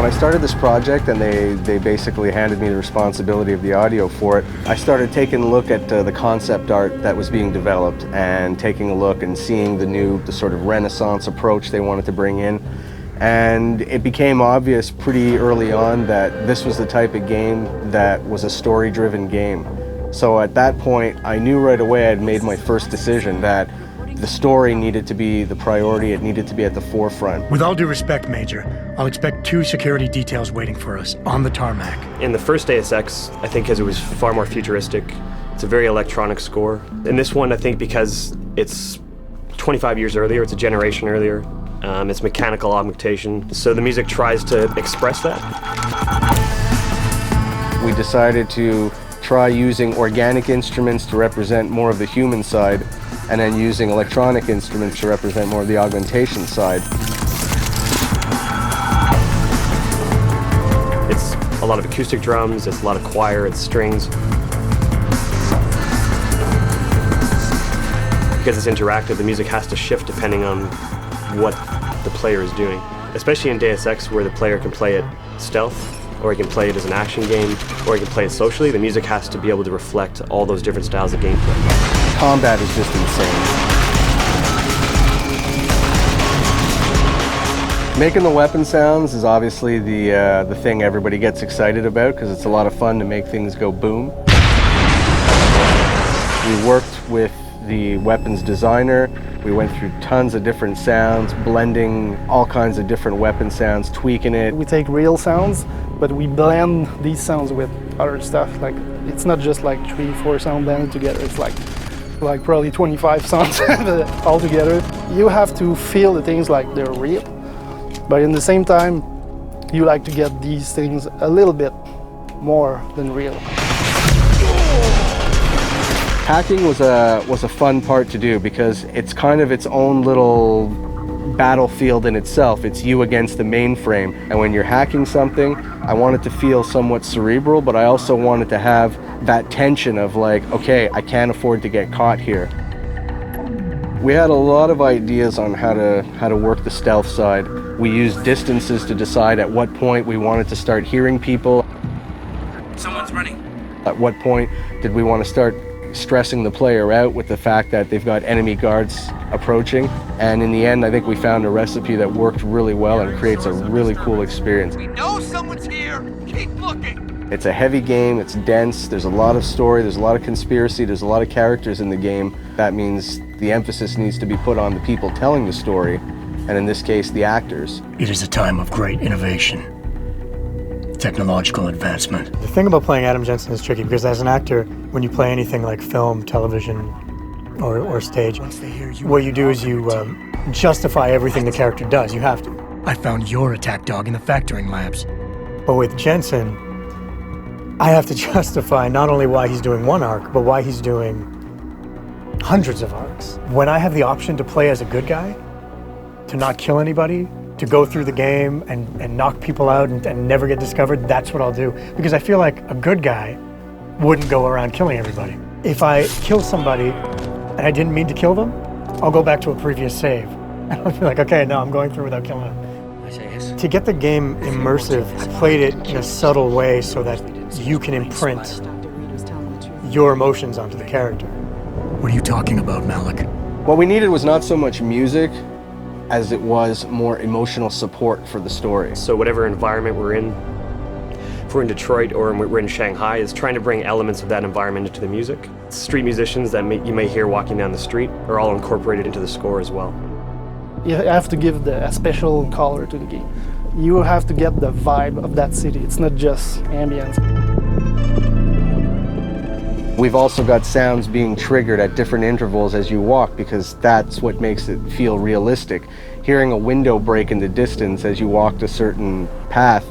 When I started this project and they basically handed me the responsibility of the audio for it, I started taking a look at the concept art that was being developed and taking a look and seeing the sort of Renaissance approach they wanted to bring in. And it became obvious pretty early on that this was the type of game that was a story-driven game. So at that point, I knew right away I'd made my first decision that the story needed to be the priority, it needed to be at the forefront. With all due respect, Major, I'll expect 2 security details waiting for us on the tarmac. In the first Deus Ex, I think because it was far more futuristic, it's a very electronic score. In this one, I think because it's 25 years earlier, it's a generation earlier, it's mechanical augmentation, so the music tries to express that. We decided to try using organic instruments to represent more of the human side, and then using electronic instruments to represent more of the augmentation side. It's a lot of acoustic drums, it's a lot of choir, it's strings. Because it's interactive, the music has to shift depending on what the player is doing. Especially in Deus Ex, where the player can play it stealth, or he can play it as an action game, or he can play it socially, the music has to be able to reflect all those different styles of gameplay. Combat is just insane. Making the weapon sounds is obviously the thing everybody gets excited about because it's a lot of fun to make things go boom. We worked with the weapons designer. We went through tons of different sounds, blending all kinds of different weapon sounds, tweaking it. We take real sounds, but we blend these sounds with other stuff. Like, it's not just like 3-4 sounds blended together. It's like probably 25 sounds all together. You have to feel the things like they're real, but in the same time, you like to get these things a little bit more than real. Hacking was a fun part to do because it's kind of its own little battlefield in itself. It's you against the mainframe. And when you're hacking something, I want it to feel somewhat cerebral, but I also wanted to have that tension of like, okay, I can't afford to get caught here. We had a lot of ideas on how to work the stealth side. We used distances to decide at what point we wanted to start hearing people. Someone's running. At what point did we want to start stressing the player out with the fact that they've got enemy guards approaching. And in the end, I think we found a recipe that worked really well and creates a really cool experience. We know someone's here. Keep looking. It's a heavy game, it's dense, there's a lot of story, there's a lot of conspiracy, there's a lot of characters in the game. That means the emphasis needs to be put on the people telling the story, and in this case, the actors. It is a time of great innovation, technological advancement. The thing about playing Adam Jensen is tricky because as an actor, when you play anything like film, television, or stage, what you do is you justify everything the character does. You have to. I found your attack dog in the factoring labs. But with Jensen, I have to justify not only why he's doing one arc, but why he's doing hundreds of arcs. When I have the option to play as a good guy, to not kill anybody, to go through the game and knock people out and never get discovered, that's what I'll do. Because I feel like a good guy wouldn't go around killing everybody. If I kill somebody and I didn't mean to kill them, I'll go back to a previous save. And I'll be like, okay, no, I'm going through without killing them. I say yes. To get the game immersive, I played it in a subtle way so that you can imprint your emotions onto the character. What are you talking about, Malik? What we needed was not so much music as it was more emotional support for the story. So whatever environment we're in, if we're in Detroit or we're in Shanghai, is trying to bring elements of that environment into the music. Street musicians that you may hear walking down the street are all incorporated into the score as well. You have to give a special color to the game. You have to get the vibe of that city. It's not just ambience. We've also got sounds being triggered at different intervals as you walk because that's what makes it feel realistic. Hearing a window break in the distance as you walked a certain path.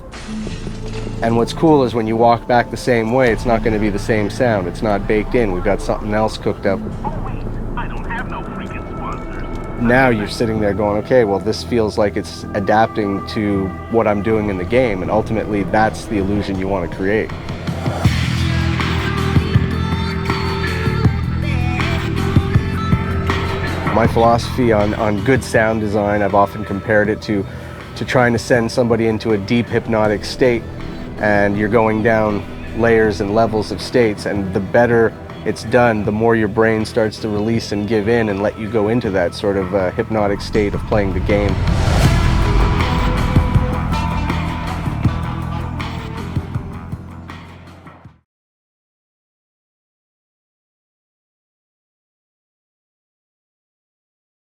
And what's cool is when you walk back the same way, it's not going to be the same sound. It's not baked in. We've got something else cooked up. I don't have no freaking sponsors. Now you're sitting there going, okay, well, this feels like it's adapting to what I'm doing in the game, and ultimately that's the illusion you want to create. My philosophy on good sound design, I've often compared it to to trying to send somebody into a deep hypnotic state, and you're going down layers and levels of states, and the better it's done, the more your brain starts to release and give in and let you go into that sort of hypnotic state of playing the game.